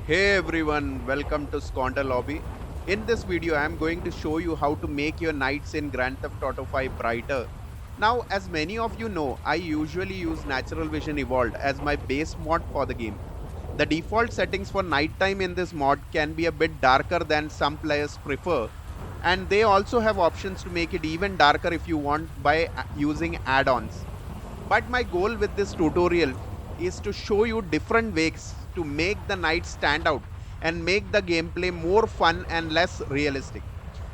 Hey everyone, welcome to Sconda Lobby. In this video, I am going to show you how to make your nights in Grand Theft Auto 5 brighter. Now, as many of you know, I usually use NaturalVision Evolved as my base mod for the game. The default settings for nighttime in this mod can be a bit darker than some players prefer, and they also have options to make it even darker if you want by using add-ons. But my goal with this tutorial is to show you different ways to make the night stand out and make the gameplay more fun and less realistic.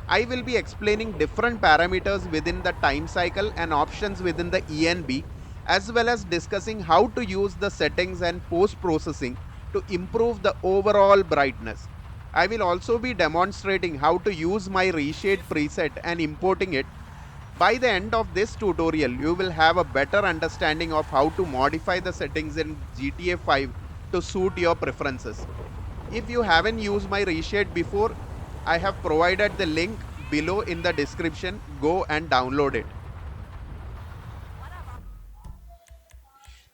I will be explaining different parameters within the time cycle and options within the ENB, as well as discussing how to use the settings and post processing to improve the overall brightness. I will also be demonstrating how to use my ReShade preset and importing it. By the end of this tutorial, you will have a better understanding of how to modify the settings in GTA 5 to suit your preferences. If you haven't used my ReShade before, I have provided the link below in the description. Go and download it.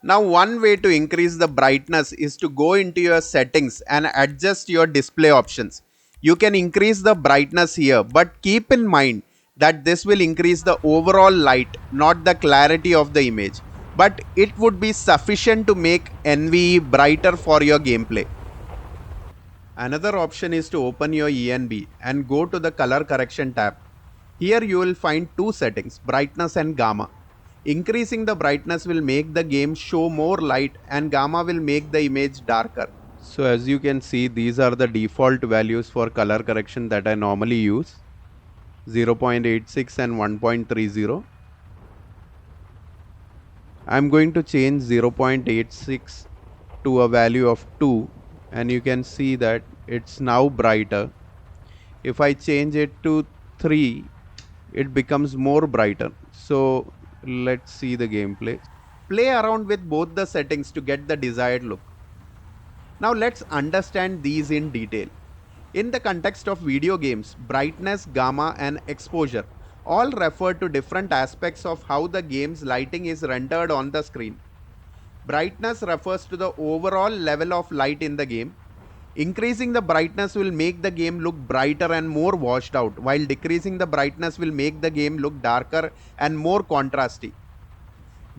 Now, one way to increase the brightness is to go into your settings and adjust your display options. You can increase the brightness here, but keep in mind that this will increase the overall light, not the clarity of the image. But it would be sufficient to make NVE brighter for your gameplay. Another option is to open your ENB and go to the color correction tab. Here you will find two settings, brightness and gamma. Increasing the brightness will make the game show more light and gamma will make the image darker. So as you can see, these are the default values for color correction that I normally use, 0.86 and 1.30. I'm going to change 0.86 to a value of 2 and you can see that it's now brighter. If I change it to 3, it becomes more brighter. So let's see the gameplay. Play around with both the settings to get the desired look. Now let's understand these in detail. In the context of video games, brightness, gamma and exposure all refer to different aspects of how the game's lighting is rendered on the screen. Brightness refers to the overall level of light in the game. Increasing the brightness will make the game look brighter and more washed out, while decreasing the brightness will make the game look darker and more contrasty.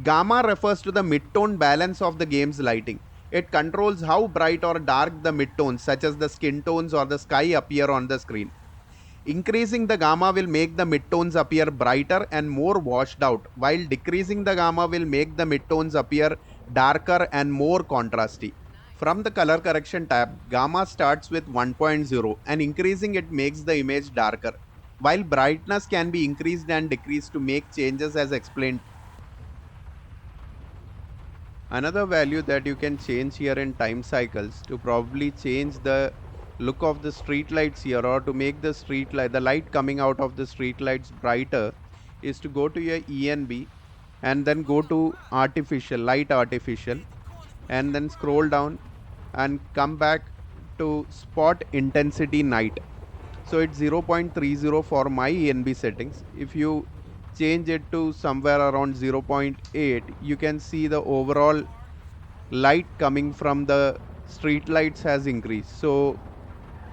Gamma refers to the mid-tone balance of the game's lighting. It controls how bright or dark the midtones, such as the skin tones or the sky, appear on the screen. Increasing the gamma will make the midtones appear brighter and more washed out, while decreasing the gamma will make the midtones appear darker and more contrasty. From the color correction tab, gamma starts with 1.0 and increasing it makes the image darker, while brightness can be increased and decreased to make changes as explained. Another value that you can change here in time cycles to probably change the look of the street lights here, or to make the the light coming out of the street lights brighter, is to go to your ENB and then go to artificial, and then scroll down and come back to spot intensity night. So it's 0.30 for my ENB settings. If you change it to somewhere around 0.8, you can see the overall light coming from the street lights has increased. So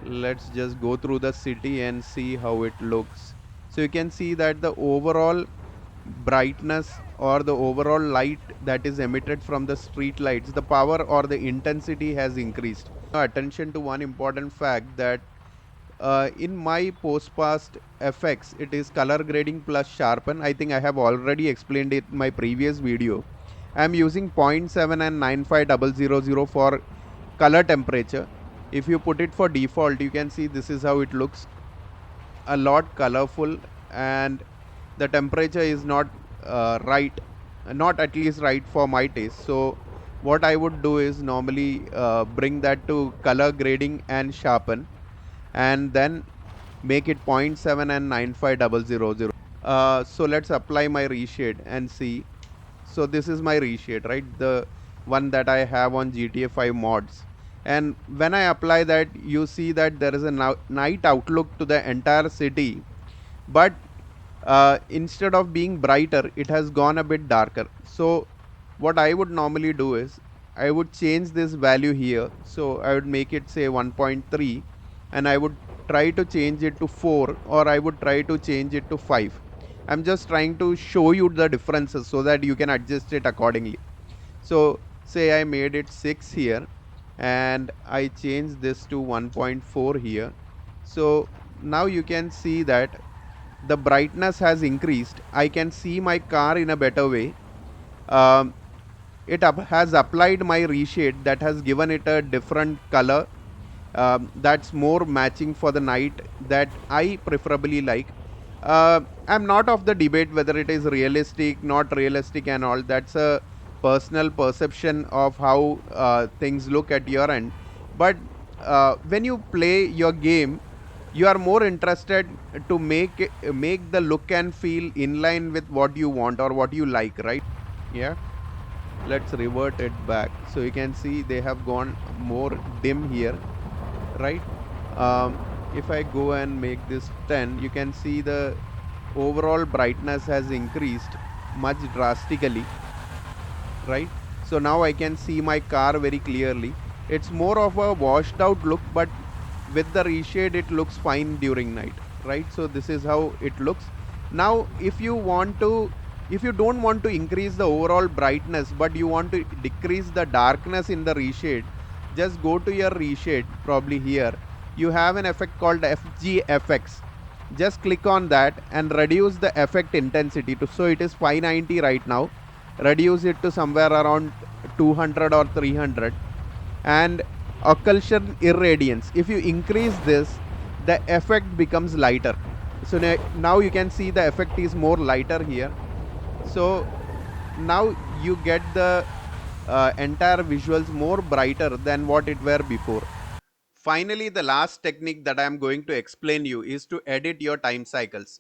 let's just go through the city and see how it looks. So you can see that the overall brightness or the overall light that is emitted from the street lights, the power or the intensity has increased. Attention to one important fact that in my post-past effects, it is color grading plus sharpen. I think I have already explained it in my previous video. I am using 0.7 and 95000 for color temperature. If you put it for default, you can see this is how it looks, a lot colorful, and the temperature is not right, not at least right for my taste. So what I would do is normally bring that to color grading and sharpen, and then make it 0.7 and 95000. So let's apply my reshade and see. So this is my reshade, right, the one that I have on GTA 5 mods. And when I apply that, you see that there is a night outlook to the entire city, but instead of being brighter, it has gone a bit darker. So what I would normally do is I would change this value here. So I would make it say 1.3, and I would try to change it to 4, or I would try to change it to 5. I'm just trying to show you the differences so that you can adjust it accordingly. So say I made it 6 here, and I changed this to 1.4 here. So now you can see that the brightness has increased. I can see my car in a better way. um, has applied my reshade that has given it a different color, that's more matching for the night, that I preferably like. I'm not of the debate whether it is realistic, not realistic, and all. That's a personal perception of how things look at your end. But when you play your game, you are more interested to make the look and feel in line with what you want or what you like, right? Yeah. Let's revert it back. So you can see they have gone more dim here, right? If I go and make this 10, you can see the overall brightness has increased much drastically, right? So now I can see my car very clearly. It's more of a washed out look, but with the reshade it looks fine during night, right? So this is how it looks. Now if you don't want to increase the overall brightness but you want to decrease the darkness in the reshade, just go to your reshade. Probably here you have an effect called FGFX. Just click on that and reduce the effect intensity to, so it is 590 right now, reduce it to somewhere around 200 or 300. And occlusion irradiance, if you increase this, the effect becomes lighter. So now you can see the effect is more lighter here. So now you get the entire visuals more brighter than what it were before. Finally, the last technique that I am going to explain you is to edit your time cycles.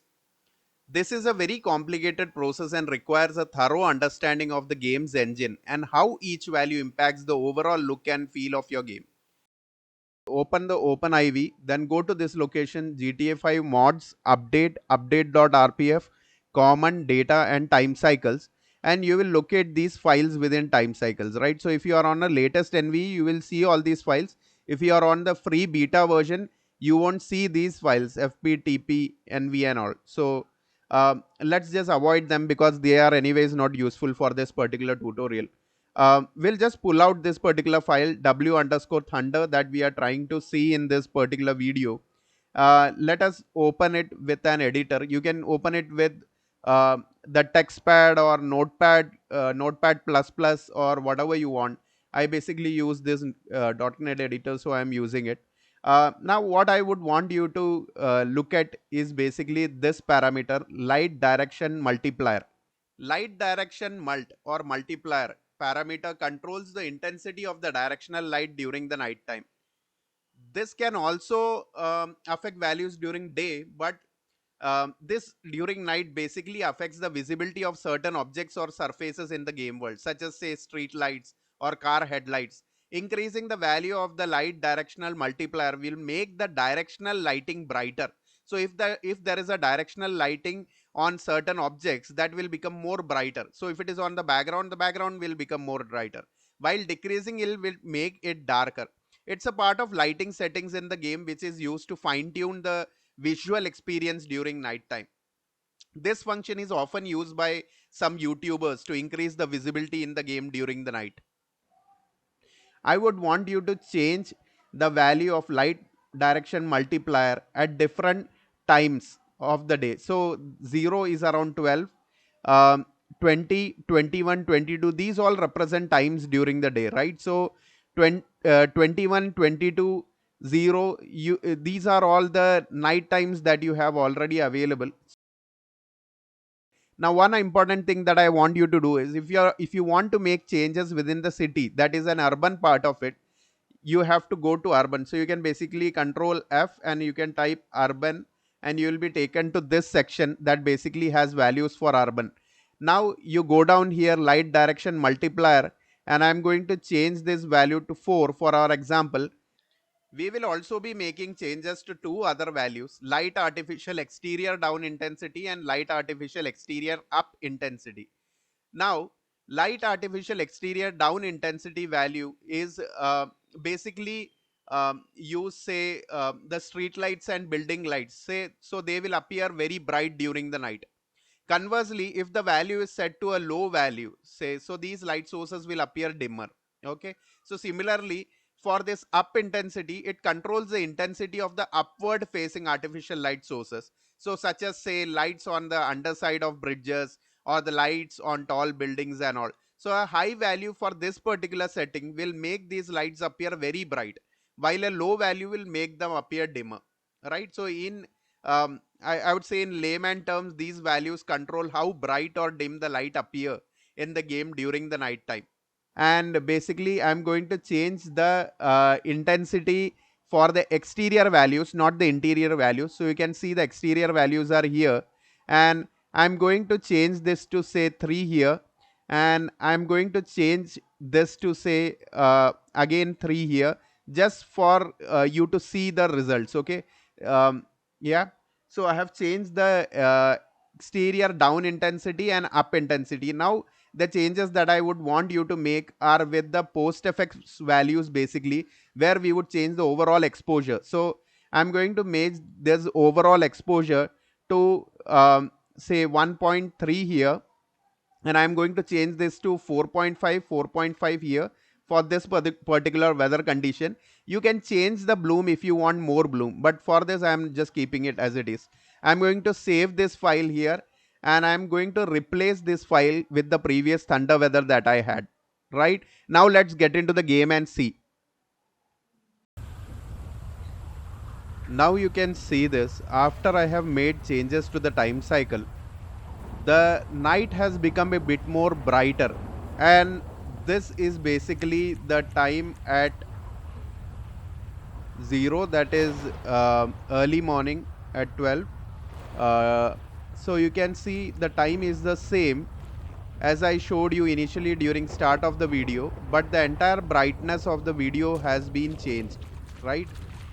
This is a very complicated process and requires a thorough understanding of the game's engine and how each value impacts the overall look and feel of your game. Open the OpenIV, then go to this location, GTA 5 mods, update.rpf, common data and time cycles, and you will locate these files within time cycles, right? So if you are on a latest NV, you will see all these files. If you are on the free beta version, you won't see these files, FP, TP, NV and all. So let's just avoid them because they are anyways not useful for this particular tutorial. We'll just pull out this particular file w underscore thunder that we are trying to see in this particular video. Let us open it with an editor. You can open it with the textpad or notepad plus plus or whatever you want. I basically use this .NET editor, so I'm using it. Now what I would want you to look at is basically this parameter, light direction multiplier. Light direction or multiplier parameter controls the intensity of the directional light during the night time. This can also affect values during day, but this during night basically affects the visibility of certain objects or surfaces in the game world, such as say street lights or car headlights. Increasing the value of the light directional multiplier will make the directional lighting brighter. So if there is a directional lighting on certain objects, that will become more brighter. So if it is on the background will become more brighter, while decreasing it will make it darker. It's a part of lighting settings in the game which is used to fine tune the visual experience during nighttime. This function is often used by some YouTubers to increase the visibility in the game during the night. I would want you to change the value of light direction multiplier at different times of the day. So 0 is around 12, 20, 21, 22. These all represent times during the day, right? So 21, 22, 0, these are all the night times that you have already available. Now one important thing that I want you to do is, if you want to make changes within the city, that is an urban part of it, you have to go to urban. So you can basically control F and you can type urban, and you will be taken to this section that basically has values for urban. Now you go down here, light direction multiplier, and I'm going to change this value to 4 for our example. We will also be making changes to two other values, light artificial exterior down intensity and light artificial exterior up intensity. Now, light artificial exterior down intensity value is basically you say the street lights and building lights, say, so they will appear very bright during the night. Conversely, if the value is set to a low value, say, so these light sources will appear dimmer. Okay. So similarly, for this up intensity, it controls the intensity of the upward facing artificial light sources. So such as, say, lights on the underside of bridges or the lights on tall buildings and all. So a high value for this particular setting will make these lights appear very bright, while a low value will make them appear dimmer. Right. So in I would say in layman terms, these values control how bright or dim the light appear in the game during the night time. And basically, I'm going to change the intensity for the exterior values, not the interior values. So you can see the exterior values are here, and I'm going to change this to say 3 here, and I'm going to change this to say again 3 here, just for you to see the results. Okay. um, yeah. So I have changed the exterior down intensity and up intensity. Now the changes that I would want you to make are with the post effects values, basically, where we would change the overall exposure. So I'm going to make this overall exposure to say 1.3 here, and I'm going to change this to 4.5 here for this particular weather condition. You can change the bloom if you want more bloom, but for this I'm just keeping it as it is. I'm going to save this file here, and I'm going to replace this file with the previous thunder weather that I had. Right now, let's get into the game and see. Now you can see this after I have made changes to the time cycle. The night has become a bit more brighter, and this is basically the time at 0, that is early morning at 12. So you can see the time is the same as I showed you initially during start of the video, but the entire brightness of the video has been changed. Right,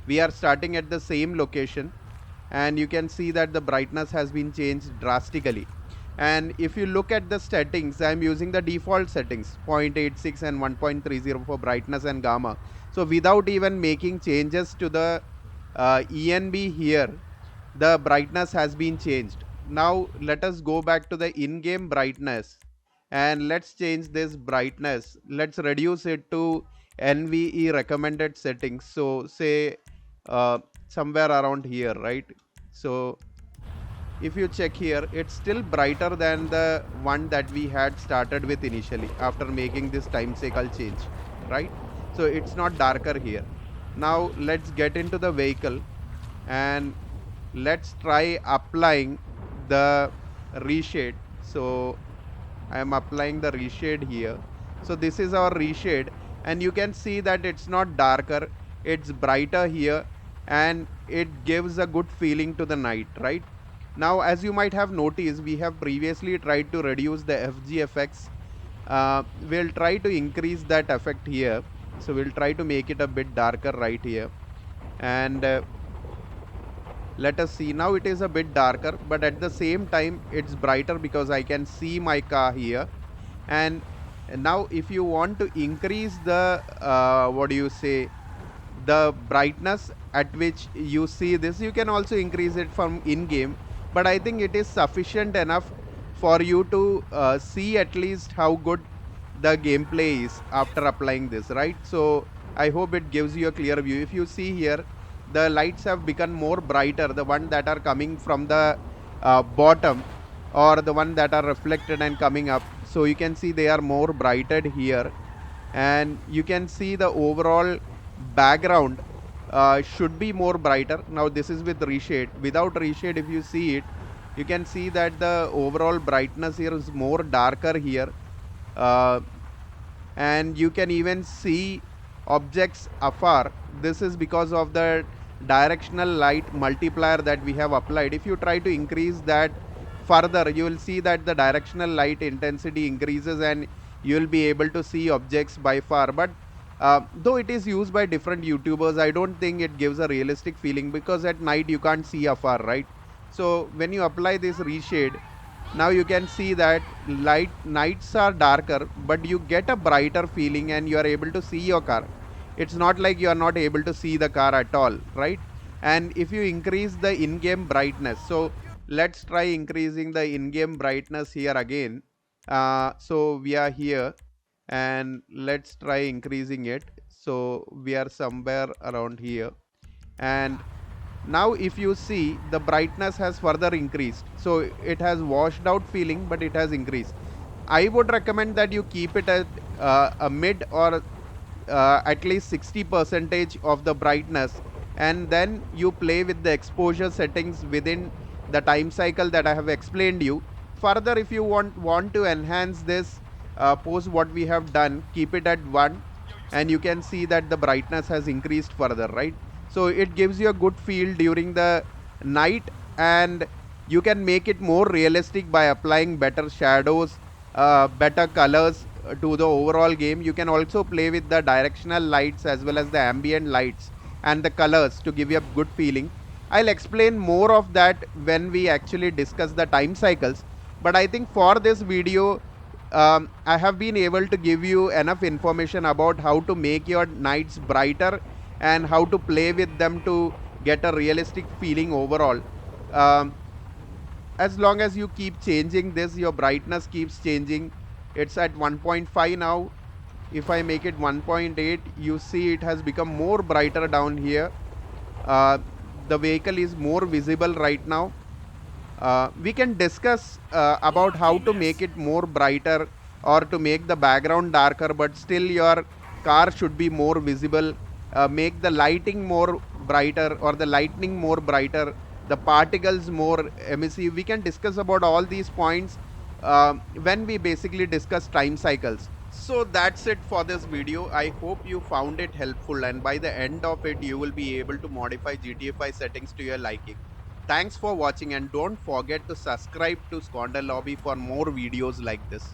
we are starting at the same location, and you can see that the brightness has been changed drastically. And if you look at the settings, I am using the default settings 0.86 and 1.30 for brightness and gamma. So without even making changes to the ENB here, the brightness has been changed. Now let us go back to the in-game brightness, and let's change this brightness. Let's reduce it to NVE recommended settings. So say somewhere around here, right? So if you check here, it's still brighter than the one that we had started with initially after making this time cycle change, right? So it's not darker here. Now let's get into the vehicle, and let's try applying the reshade. So I am applying the reshade here. So this is our reshade, and you can see that it's not darker, it's brighter here, and it gives a good feeling to the night, right? Now, as you might have noticed, we have previously tried to reduce the FG effects. We'll try to increase that effect here. So we'll try to make it a bit darker right here, and let us see. Now it is a bit darker, but at the same time it's brighter because I can see my car here. And now if you want to increase the what do you say, the brightness at which you see this, you can also increase it from in game, but I think it is sufficient enough for you to see at least how good the gameplay is after applying this, right? So I hope it gives you a clear view. If you see here, the lights have become more brighter, the one that are coming from the bottom, or the one that are reflected and coming up. So you can see they are more brighted here, and you can see the overall background should be more brighter. Now this is with reshade. Without reshade, if you see it, you can see that the overall brightness here is more darker here, and you can even see objects afar. This is because of the directional light multiplier that we have applied. If you try to increase that further, you will see that the directional light intensity increases, and you will be able to see objects by far. But though it is used by different YouTubers, I don't think it gives a realistic feeling, because at night you can't see afar, right? So when you apply this reshade, Now you can see that light nights are darker, but you get a brighter feeling and you are able to see your car. It's not like you are not able to see the car at all, right? And if you increase the in-game brightness, so let's try increasing the in-game brightness here again. So we are here, and let's try increasing it. So we are somewhere around here, and now if you see, the brightness has further increased, so it has washed out feeling, but it has increased. I would recommend that you keep it at a mid or at least 60 percentage of the brightness, and then you play with the exposure settings within the time cycle that I have explained you. Further, if you want to enhance this, post what we have done, keep it at 1, and you can see that the brightness has increased further, right? So it gives you a good feel during the night, and you can make it more realistic by applying better shadows, better colors to the overall game. You can also play with the directional lights as well as the ambient lights and the colors to give you a good feeling. I'll explain more of that when we actually discuss the time cycles, but I think for this video, I have been able to give you enough information about how to make your nights brighter and how to play with them to get a realistic feeling overall. Um, as long as you keep changing this, your brightness keeps changing. It's at 1.5 now. If I make it 1.8, you see it has become more brighter down here. uh, the vehicle is more visible right now. We can discuss about how to make it more brighter or to make the background darker, but still your car should be more visible. Make the lighting more brighter or the lightning more brighter, the particles more emissive. We can discuss about all these points when we basically discuss time cycles. So that's it for this video. I hope you found it helpful, and by the end of it you will be able to modify GTA 5 settings to your liking. Thanks for watching, and don't forget to subscribe to Squander Lobby for more videos like this.